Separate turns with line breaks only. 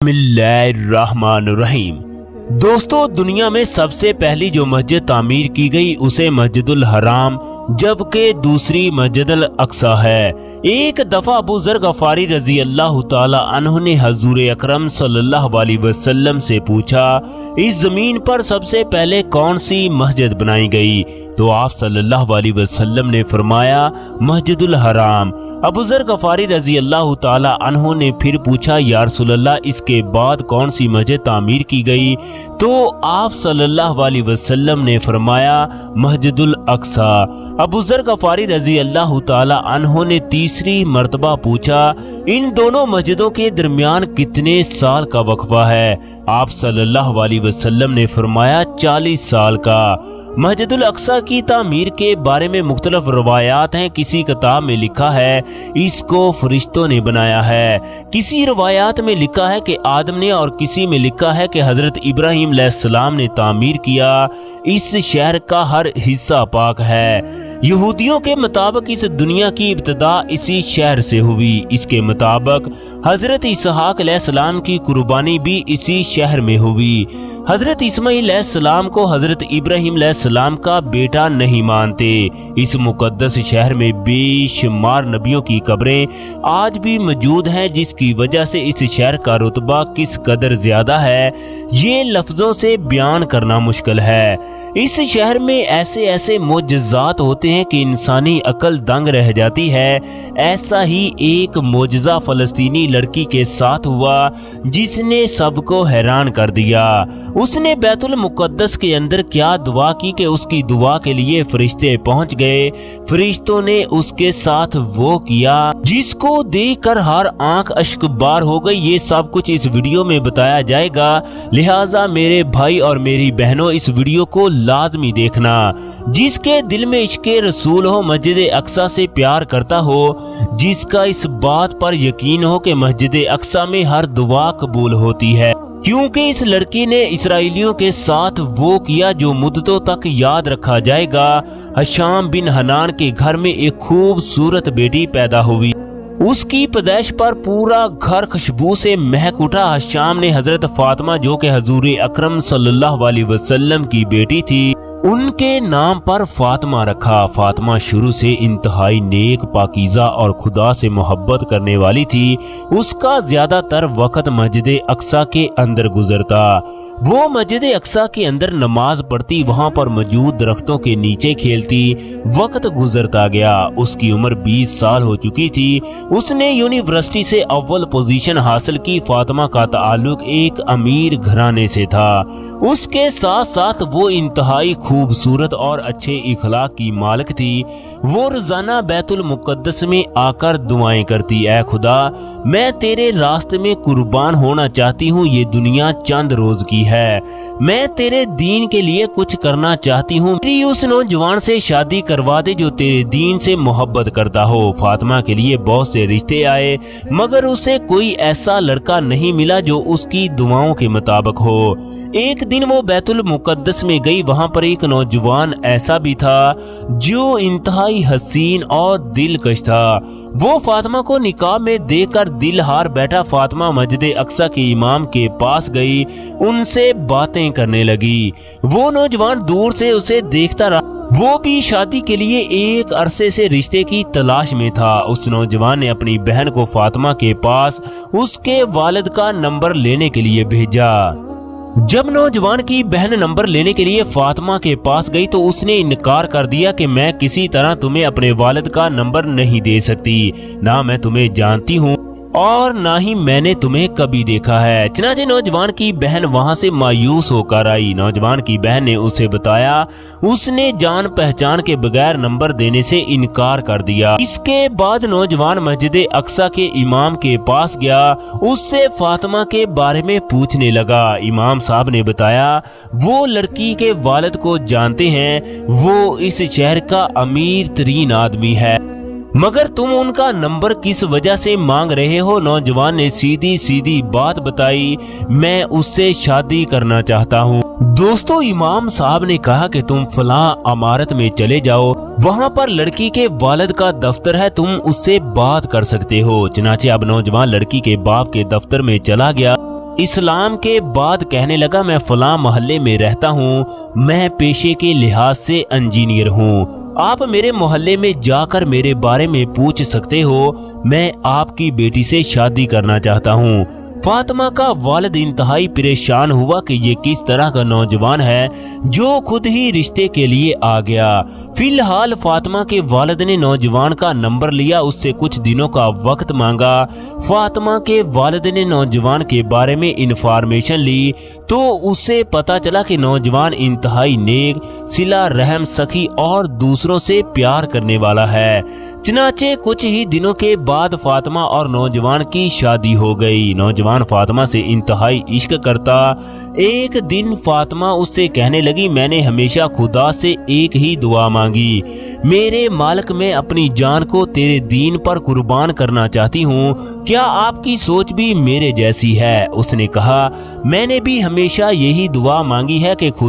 बिस्मिल्लाहिर्रहमानिर्रहीम। दोस्तों, दुनिया में सबसे पहली जो मस्जिद तामीर की गई उसे मस्जिदुल हराम जबकि दूसरी मस्जिदुल अक्सा है। एक दफा अबू ज़र गफारी रजी अल्लाह ताला अन्हु ने हजूर अकरम सल्लल्लाहु अलैहि वसल्लम से पूछा, इस जमीन पर सबसे पहले कौन सी मस्जिद बनाई गई? तो आप सल्लल्लाहु अलैहि वसल्लम ने फरमाया, मस्जिदुल हराम। अबू ज़र गफारी रजी अल्लाह ताला अन्हु ने फिर पूछा, या रसूलल्लाह, इसके बाद कौन सी मस्जिद तामीर की गई? तो आप सल्लल्लाहु अलैहि वसल्लम ने फरमाया, मस्जिदुल अक्सा। अबू ज़र गफारी रजी अल्लाह ताला अन्हु ने तीसरी मर्तबा पूछा, इन दोनों मस्जिदों के दरमियान कितने साल का वक्फा है? आप सल्लल्लाहु अलैहि वसल्लम ने फरमाया, 40 साल का। मस्जिदुल अक्सा की तामीर के बारे में मुख्तलिफ रवायात हैं। किसी किताब में लिखा है इसको फरिश्तों ने बनाया है, किसी रवायात में लिखा है कि आदम ने, और किसी में लिखा है कि हजरत इब्राहिम अलैहिस्सलाम ने तामीर किया। इस शहर का हर हिस्सा पाक है। यहूदियों के मुताबिक इस दुनिया की इब्तिदा इसी शहर से हुई। इसके मुताबिक हजरत इसहाक अलैहिस्सलाम की कुर्बानी भी इसी शहर में हुई। हजरत इस्माइल अलैहिस्सलाम को हजरत इब्राहिम अलैहिस्सलाम का बेटा नहीं मानते। इस मुकद्दस शहर में बेशुमार नबियों की कब्रें आज भी मौजूद हैं, जिसकी वजह से इस शहर का रुतबा किस कदर ज्यादा है ये लफ्जों से बयान करना मुश्किल है। इस शहर में ऐसे ऐसे मोजज़ात होते हैं कि इंसानी अकल दंग रह जाती है। ऐसा ही एक मोजज़ा फलस्तीनी लड़की के साथ हुआ जिसने सबको हैरान कर दिया। उसने बैतुल मुकद्दस के अंदर क्या दुआ की कि उसकी दुआ के लिए फरिश्ते पहुंच गए। फरिश्तों ने उसके साथ वो किया जिसको देखकर हर आंख अश्कबार हो गई। ये सब कुछ इस वीडियो में बताया जाएगा, लिहाजा मेरे भाई और मेरी बहनों इस वीडियो को लाजमी देखना। जिसके दिल में इश्क़े रसूल हो, मस्जिद अक्सा से प्यार करता हो, जिसका इस बात पर यकीन हो कि मस्जिद अक्सा में हर दुआ कबूल होती है, क्योंकि इस लड़की ने इसराइलियों के साथ वो किया जो मुद्दतों तक याद रखा जाएगा। हशाम बिन हनान के घर में एक खूबसूरत बेटी पैदा हुई। उसकी पैदाइश पर पूरा घर खुशबू से महक उठा। हशाम ने हजरत फातिमा, जो कि हजूर अकरम सल्लल्लाहु अलैहि वसल्लम की बेटी थी, उनके नाम पर फातिमा रखा। फातिमा शुरू से इंतहाई नेक, पाकीज़ा और खुदा से मोहब्बत करने वाली थी। उसका ज्यादातर वक्त मस्जिद अक्सा के अंदर गुजरता। वो मस्जिद अक्सा के अंदर नमाज पढ़ती, वहां पर मौजूद दरख्तों के नीचे खेलती। वक्त गुजरता गया। उसकी उम्र 20 साल हो चुकी थी। उसने यूनिवर्सिटी से अव्वल पोजीशन हासिल की। फातिमा का ताल्लुक एक अमीर घराने से था। उसके साथ साथ वो इंतहाई खूबसूरत और अच्छे इखलाक की मालिक थी। वो रोजाना बैतुल मुकद्दस में आकर दुआएं करती, ऐ खुदा, मैं तेरे रास्ते में कुर्बान होना चाहती हूँ। ये दुनिया चंद रोज की है, मैं तेरे दीन के लिए कुछ करना चाहती हूँ। मेरी उस नौजवान से शादी करवा दे जो तेरे दीन से मोहब्बत करता हो। फातिमा के लिए बहुत से रिश्ते आए, मगर उसे कोई ऐसा लड़का नहीं मिला जो उसकी दुआओं के मुताबिक हो। एक दिन वो बैतुल मुकद्दस में गई। वहां पर एक नौजवान ऐसा भी था जो इंतहाई हसीन और दिलकश था। वो फातिमा को निकाह में देखकर दिल हार बैठा। फातिमा मस्जिद अक्सा के इमाम के पास गई, उनसे बातें करने लगी। वो नौजवान दूर से उसे देखता रहा। वो भी शादी के लिए एक अरसे से रिश्ते की तलाश में था। उस नौजवान ने अपनी बहन को फातिमा के पास उसके वालिद का नंबर लेने के लिए भेजा। जब नौजवान की बहन नंबर लेने के लिए फातिमा के पास गई तो उसने इनकार कर दिया कि मैं किसी तरह तुम्हें अपने वालिद का नंबर नहीं दे सकती, ना मैं तुम्हें जानती हूँ और ना ही मैंने तुम्हें कभी देखा है। चनाचे नौजवान की बहन वहां से मायूस होकर आई। नौजवान की बहन ने उसे बताया उसने जान पहचान के बगैर नंबर देने से इनकार कर दिया। इसके बाद नौजवान मस्जिद अक्सा के इमाम के पास गया, उससे फातिमा के बारे में पूछने लगा। इमाम साहब ने बताया वो लड़की के वालिद को जानते हैं, वो इस शहर का अमीर तरीन आदमी है, मगर तुम उनका नंबर किस वजह से मांग रहे हो? नौजवान ने सीधी सीधी बात बताई, मैं उससे शादी करना चाहता हूँ। दोस्तों, इमाम साहब ने कहा कि तुम फलां इमारत में चले जाओ, वहाँ पर लड़की के वालिद का दफ्तर है, तुम उससे बात कर सकते हो। चनाचे अब नौजवान लड़की के बाप के दफ्तर में चला गया। इस्लाम के बाद कहने लगा, मैं फलां मोहल्ले में रहता हूँ, मैं पेशे के लिहाज से इंजीनियर हूँ, आप मेरे मोहल्ले में जाकर मेरे बारे में पूछ सकते हो, मैं आपकी बेटी से शादी करना चाहता हूँ। फातिमा का वालिद इंतहाई परेशान हुआ कि ये किस तरह का नौजवान है जो खुद ही रिश्ते के लिए आ गया। फिलहाल फातिमा के वालिद ने नौजवान का नंबर लिया, उससे कुछ दिनों का वक्त मांगा। फातिमा के वालिद ने नौजवान के बारे में इंफॉर्मेशन ली तो उससे पता चला कि नौजवान इंतहाई नेक, सिला रहम, सखी और दूसरों से प्यार करने वाला है। चनाचे कुछ ही दिनों के बाद फातिमा और नौजवान की शादी हो गई। नौजवान फातिमा से इंतहाई इश्क करता। एक दिन फातिमा उससे कहने लगी, मैंने हमेशा खुदा से एक ही दुआ मांगी, मेरे मालिक, मैं अपनी जान को तेरे दीन पर कुर्बान करना चाहती हूँ, क्या आपकी सोच भी मेरे जैसी है? उसने कहा, मैंने भी हमेशा यही दुआ मांगी है कि खुदा